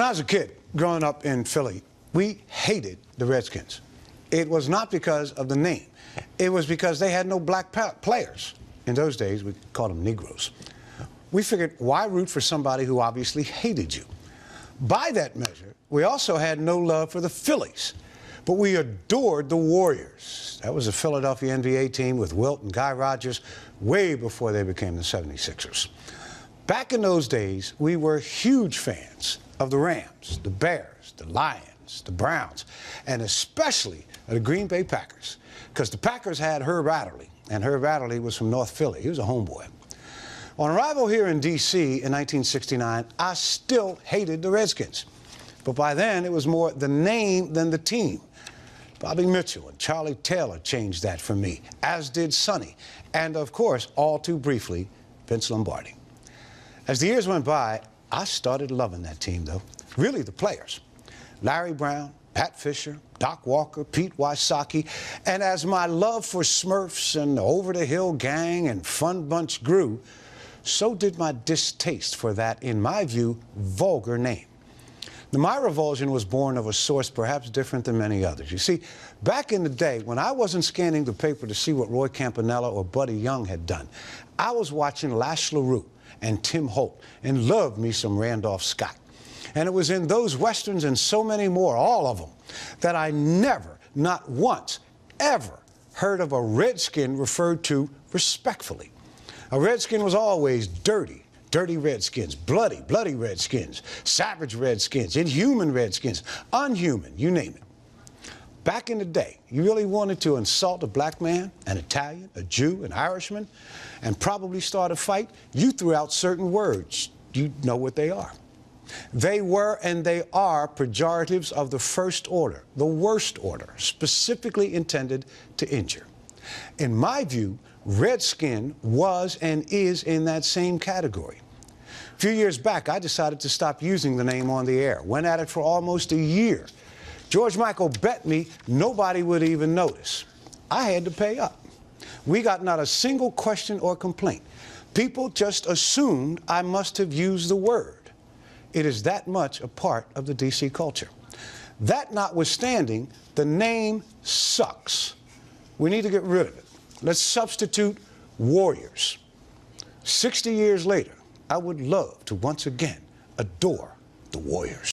When I was a kid growing up in Philly, we hated the Redskins. It was not because of the name. It was because they had no black players. In those days, we called them Negroes. We figured, why root for somebody who obviously hated you? By that measure, we also had no love for the Phillies, but we adored the Warriors. That was a Philadelphia NBA team with Wilt and Guy Rodgers way before they became the 76ers. Back in those days, we were huge fans of the Rams, the Bears, the Lions, the Browns, and especially the Green Bay Packers, because the Packers had Herb Adderley, and Herb Adderley was from North Philly. He was a homeboy. On arrival here in D.C. in 1969, I still hated the Redskins. But by then, it was more the name than the team. Bobby Mitchell and Charlie Taylor changed that for me, as did Sonny, and of course, all too briefly, Vince Lombardi. As the years went by, I started loving that team, though. Really, the players. Larry Brown, Pat Fisher, Doc Walker, Pete Wysocki, and as my love for Smurfs and the Over the Hill Gang and Fun Bunch grew, so did my distaste for that, in my view, vulgar name. My revulsion was born of a source perhaps different than many others. You see, back in the day, when I wasn't scanning the paper to see what Roy Campanella or Buddy Young had done, I was watching Lash LaRue and Tim Holt and loved me some Randolph Scott. And it was in those Westerns and so many more, all of them, that I never, not once, ever heard of a Redskin referred to respectfully. A Redskin was always dirty. Dirty Redskins, bloody Redskins, savage Redskins, inhuman Redskins, unhuman, you name it. Back in the day, you really wanted to insult a black man, an Italian, a Jew, an Irishman, and probably start a fight, you threw out certain words. You know what they are. They were and they are pejoratives of the first order, the worst order, specifically intended to injure. In my view, Redskin was and is in that same category. A few years back, I decided to stop using the name on the air. Went at it for almost a year. George Michael bet me nobody would even notice. I had to pay up. We got not a single question or complaint. People just assumed I must have used the word. It is that much a part of the D.C. culture. That notwithstanding, the name sucks. We need to get rid of it. Let's substitute Warriors. 60 years later, I would love to once again adore the Warriors.